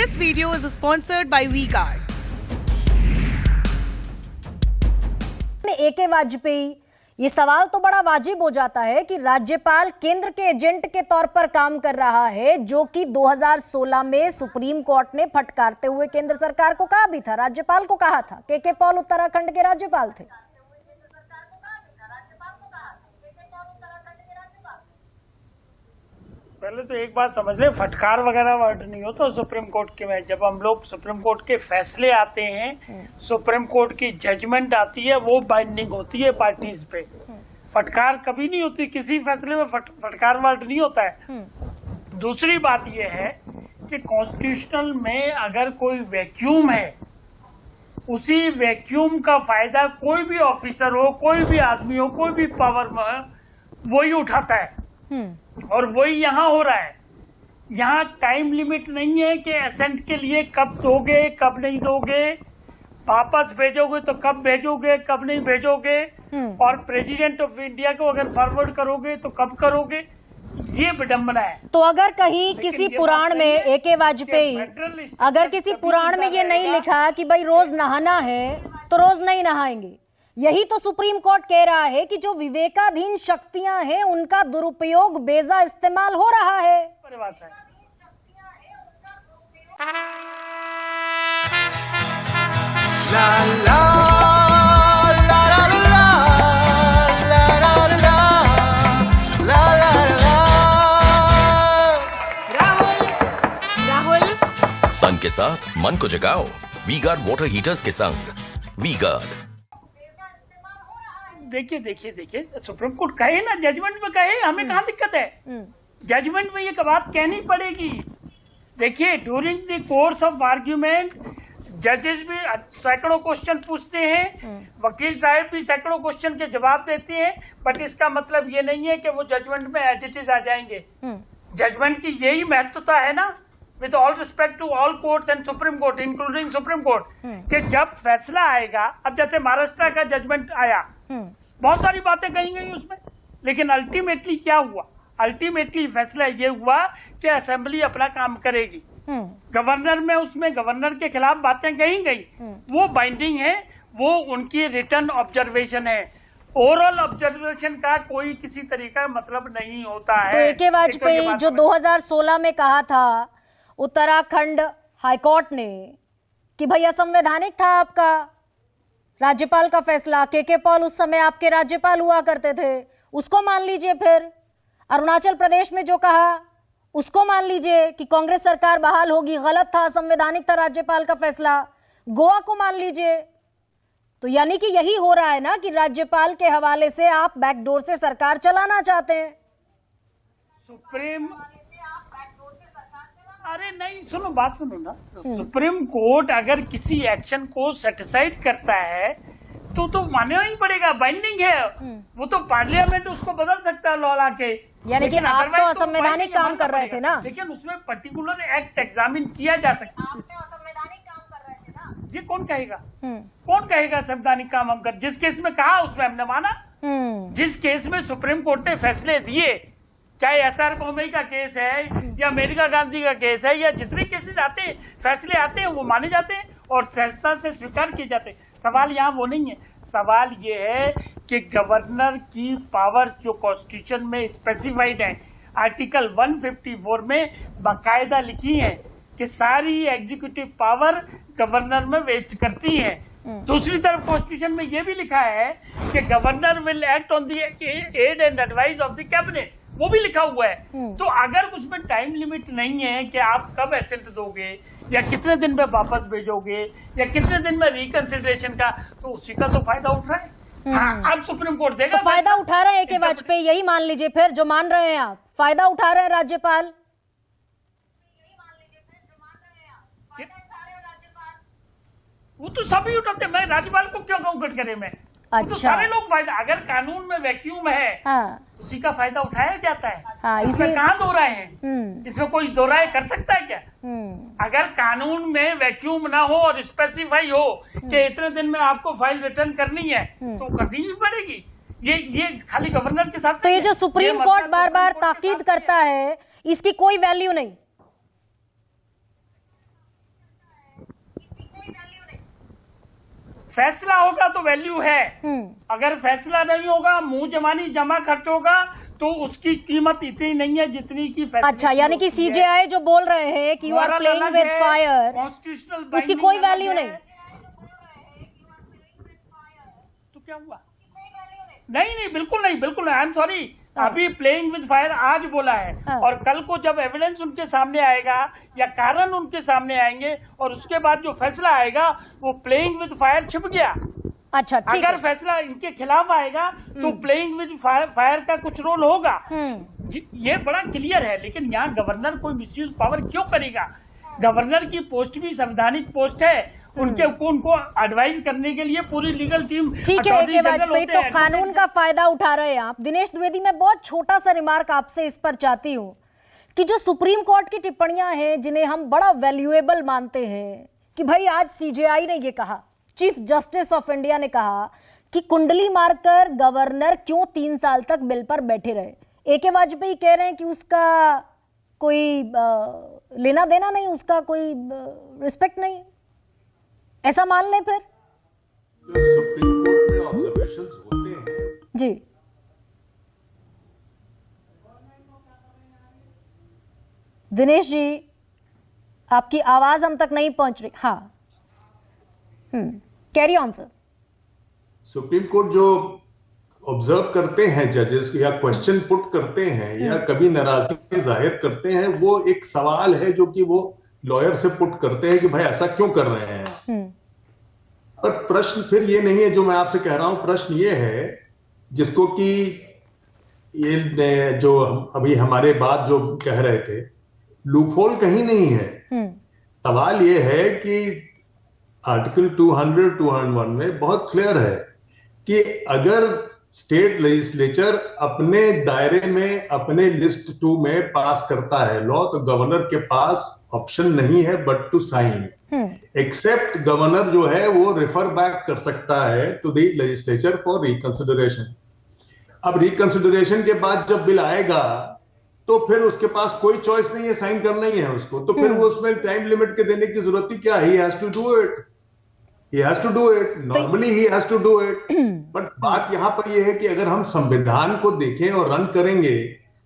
This video is sponsored by V-Guard. AK Vajpayee, ये सवाल तो बड़ा वाजिब हो जाता है कि राज्यपाल केंद्र के एजेंट के तौर पर काम कर रहा है, जो कि 2016 में सुप्रीम कोर्ट ने फटकारते हुए केंद्र सरकार को कहा भी था, राज्यपाल को कहा था। के पॉल उत्तराखंड के राज्यपाल थे। पहले तो एक बात समझ ले, फटकार वगैरह वर्ड नहीं होता सुप्रीम कोर्ट के में। जब हम लोग सुप्रीम कोर्ट के फैसले आते हैं, सुप्रीम कोर्ट की जजमेंट आती है, वो बाइंडिंग होती है पार्टीज पे। फटकार कभी नहीं होती किसी फैसले में, फटकार वर्ड नहीं होता है। दूसरी बात यह है कि कॉन्स्टिट्यूशनल में अगर कोई वैक्यूम है, उसी वैक्यूम का फायदा कोई भी ऑफिसर हो, कोई भी आदमी हो, कोई भी पावर में हो, वही उठाता है। और वही यहाँ हो रहा है। यहाँ टाइम लिमिट नहीं है कि एसेंट के लिए कब दोगे कब नहीं दोगे, वापस भेजोगे तो कब भेजोगे कब नहीं भेजोगे, और प्रेसिडेंट ऑफ इंडिया को अगर फॉरवर्ड करोगे तो कब करोगे, ये विडंबना है। तो अगर कहीं किसी पुराण में AK वाजपेयी, अगर किसी पुराण में ये नहीं लिखा कि भाई रोज नहाना है तो रोज नहीं नहाएंगे, यही तो सुप्रीम कोर्ट कह रहा है कि जो विवेकाधीन शक्तियां हैं उनका दुरुपयोग बेजा इस्तेमाल हो रहा है। ला ला ला ला ला ला ला ला। राहुल तन के साथ मन को जगाओ V-Guard वाटर हीटर्स के संग। V-Guard। देखिए सुप्रीम कोर्ट कहे ना, जजमेंट में कहे, हमें कहाँ दिक्कत है। जजमेंट में ये बात कहनी पड़ेगी। देखिए, during the course of argument जजेस भी सैकड़ों क्वेश्चन पूछते हैं, वकील साहब भी सैकड़ों क्वेश्चन के जवाब देते हैं, बट इसका मतलब ये नहीं है कि वो जजमेंट में एज इट इज आ जाएंगे। जजमेंट की यही महत्वता है ना, with all respect to all courts and supreme court including supreme court, कि जब फैसला आएगा, अब जैसे महाराष्ट्र का जजमेंट आया, बहुत सारी बातें कही गई उसमें, लेकिन अल्टीमेटली क्या हुआ? अल्टीमेटली फैसला ये हुआ कि असेंबली अपना काम करेगी। गवर्नर में उसमें गवर्नर के खिलाफ बातें कही गई, वो बाइंडिंग है, वो उनकी रिटर्न ऑब्जर्वेशन है। ओरल ऑब्जर्वेशन का कोई किसी तरीके का मतलब नहीं होता है। तो AK वाजपेयी जो 2016 में कहा था उत्तराखंड हाईकोर्ट ने कि भैया संवैधानिक था आपका राज्यपाल का फैसला, के पॉल उस समय आपके राज्यपाल हुआ करते थे, उसको मान लीजिए। फिर अरुणाचल प्रदेश में जो कहा उसको मान लीजिए कि कांग्रेस सरकार बहाल होगी, गलत था, संवैधानिक था राज्यपाल का फैसला। गोवा को मान लीजिए। तो यानी कि यही हो रहा है ना कि राज्यपाल के हवाले से आप बैकडोर से सरकार चलाना चाहते हैं। सुप्रीम, अरे नहीं, सुनो बात सुनो ना। सुप्रीम कोर्ट अगर किसी एक्शन को सेटिसाइड करता है तो मानना ही पड़ेगा, बाइंडिंग है। वो तो पार्लियामेंट उसको बदल सकता है लॉ ला के। यानी कि आप तो असंवैधानिक काम कर रहे थे ना, लेकिन उसमें पर्टिकुलर एक्ट एग्जामिन किया जा सकता है। ये कौन कहेगा? कौन कहेगा संवैधानिक काम हम कर? जिस केस में कहा उसमें हमने माना। जिस केस में सुप्रीम कोर्ट ने फैसले दिए, चाहे SR कोमई का केस है या मेनका गांधी का केस है, या जितने केसेस आते हैं, फैसले आते हैं, वो माने जाते हैं और सहजता से स्वीकार किए जाते हैं। सवाल यहाँ वो नहीं है। सवाल ये है कि गवर्नर की पावर्स जो कॉन्स्टिट्यूशन में स्पेसिफाइड है, आर्टिकल 154 में बाकायदा लिखी है कि सारी एग्जीक्यूटिव पावर गवर्नर में वेस्ट करती है। दूसरी तरफ कॉन्स्टिट्यूशन में ये भी लिखा है कि governor will act on the aid and advice of the cabinet, वो भी लिखा हुआ है। तो अगर उसमें टाइम लिमिट नहीं है कि आप कब एसेंट दोगे या कितने दिन में वापस भेजोगे या कितने दिन में रिकंसिडरेशन का, तो उसी का तो फायदा उठ रहा है। हाँ, अब सुप्रीम कोर्ट देगा। तो फायदा उठा रहे हैं AK वाजपेयी, यही मान लीजिए फिर, जो मान रहे हैं आप, फायदा उठा रहे हैं राज्यपाल। वो तो सभी उठाते, मैं राज्यपाल को क्यों कहूँ कटघरे में? वो तो सारे लोग फायदा, अगर कानून में वैक्यूम है, उसी का फायदा उठाया जाता है। इसमें कहाँ दो राय है? इसमें कोई दो राय कर सकता है क्या? अगर कानून में वैक्यूम ना हो और स्पेसिफाई हो कि इतने दिन में आपको फाइल रिटर्न करनी है, तो करनी भी पड़ेगी। ये खाली गवर्नर के साथ। तो ये जो सुप्रीम कोर्ट बार बार ताकीद करता है, इसकी कोई वैल्यू नहीं। फैसला होगा तो वैल्यू है, अगर फैसला नहीं होगा, मुंह जमानी जमा खर्च होगा, तो उसकी कीमत इतनी नहीं है जितनी की फैसला। अच्छा, यानी कि सीजेआई जो बोल रहे हैं कि you are playing with fire, constitutional उसकी कोई वैल्यू नहीं। तो क्या हुआ? नहीं, बिल्कुल नहीं, आई एम सॉरी। अभी प्लेइंग विद फायर आज बोला है, और कल को जब एविडेंस उनके सामने आएगा या कारण उनके सामने आएंगे और उसके बाद जो फैसला आएगा वो प्लेइंग विद फायर छिप गया। अच्छा, ठीक अगर है। फैसला इनके खिलाफ आएगा तो प्लेइंग विद फायर का कुछ रोल होगा, ये बड़ा क्लियर है। लेकिन यहाँ गवर्नर कोई मिसयूज पावर क्यों करेगा? गवर्नर की पोस्ट भी संवैधानिक पोस्ट है, उनको एडवाइस करने के लिए पूरी लीगल टीम। ठीक है, AK वाजपेयी, तो कानून का फायदा उठा रहे हैं आप। दिनेश द्विवेदी, मैं बहुत छोटा सा रिमार्क आपसे इस पर चाहती हूँ कि जो सुप्रीम कोर्ट की टिप्पणियां हैं जिन्हें हम बड़ा वैल्यूएबल मानते हैं, कि भाई आज सीजेआई ने ये कहा, चीफ जस्टिस ऑफ इंडिया ने कहा कि कुंडली मारकर गवर्नर क्यों 3 साल तक बिल पर बैठे रहे। AK वाजपेयी कह रहे हैं कि उसका कोई लेना देना नहीं, उसका कोई रिस्पेक्ट नहीं। ऐसा मान लें फिर? सुप्रीम कोर्ट में ऑब्जर्वेशंस होते हैं जी। दिनेश जी, आपकी आवाज हम तक नहीं पहुंच रही। हाँ, carry on sir. Supreme court जो ऑब्जर्व करते हैं जजेस या क्वेश्चन पुट करते हैं या कभी नाराजगी जाहिर करते हैं, वो एक सवाल है जो कि वो लॉयर से पुट करते हैं कि भाई ऐसा क्यों कर रहे हैं। पर प्रश्न फिर ये नहीं है जो मैं आपसे कह रहा हूं, प्रश्न ये है जिसको कि ये जो अभी हमारे बाद जो कह रहे थे, लूपहोल कहीं नहीं है। सवाल ये है कि आर्टिकल 200-201 में बहुत क्लियर है कि अगर स्टेट लेजिस्लेचर अपने दायरे में अपने लिस्ट 2 में पास करता है लॉ, तो गवर्नर के पास ऑप्शन नहीं है but to sign. Except governor जो है वो रेफर बैक कर सकता है to the legislature for reconsideration. अब रिकंसिडरेशन के बाद जब बिल आएगा तो फिर उसके पास कोई चॉइस नहीं है, साइन करना ही है उसको, तो फिर वो उसमें टाइम लिमिट के देने की जरूरत ही क्या है? He has to do it. Normally he has to do it. But बात यहां पर यह है कि अगर हम संविधान को देखें और रन करेंगे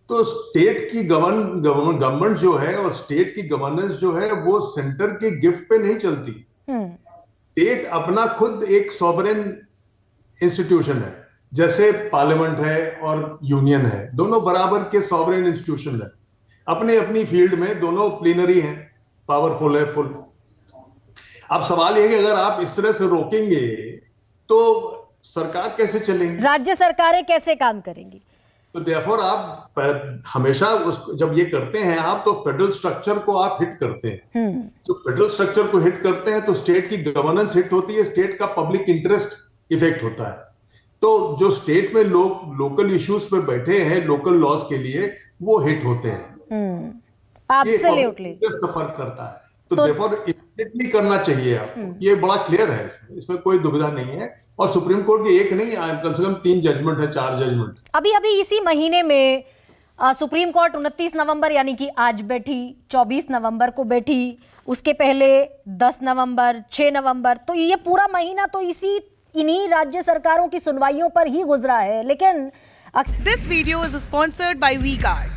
तो स्टेट की गवर्नमेंट जो है और स्टेट की गवर्नेंस जो है वो सेंटर के गिफ्ट पे नहीं चलती। स्टेट अपना खुद एक सॉवरेन इंस्टीट्यूशन है, जैसे पार्लियामेंट है और यूनियन है, दोनों बराबर के सॉवरेन इंस्टीट्यूशन है, अपने अपनी फील्ड में दोनों प्लीनरी हैं, पावरफुल है फुल। अब सवाल यह कि अगर आप इस तरह से रोकेंगे तो सरकार कैसे चलेंगी, राज्य सरकारें कैसे काम करेंगी? तो देयरफॉर आप हमेशा जब ये करते हैं आप, तो फेडरल स्ट्रक्चर को आप हिट करते हैं। तो फेडरल स्ट्रक्चर को हिट करते हैं तो स्टेट की गवर्नेंस हिट होती है, स्टेट का पब्लिक इंटरेस्ट इफेक्ट होता है। तो जो स्टेट में लोग लोकल इश्यूज पे बैठे हैं लोकल लॉज के लिए, वो हिट होते हैं। एब्सोल्युटली सफर करता है, तो देयरफॉर इमीडिएटली करना चाहिए आपको। ये बड़ा क्लियर है, इसमें कोई दुविधा नहीं है। और सुप्रीम कोर्ट की एक नहीं, कम से कम 3 जजमेंट है, 4 जजमेंट। अभी इसी महीने में सुप्रीम कोर्ट 29 नवंबर यानी कि आज बैठी, 24 नवंबर को बैठी, उसके पहले 10 नवंबर, 6 नवंबर, तो ये पूरा महीना तो इन्हीं राज्य सरकारों की सुनवाइयों पर ही गुजरा है। लेकिन This video is sponsored by WeGuard.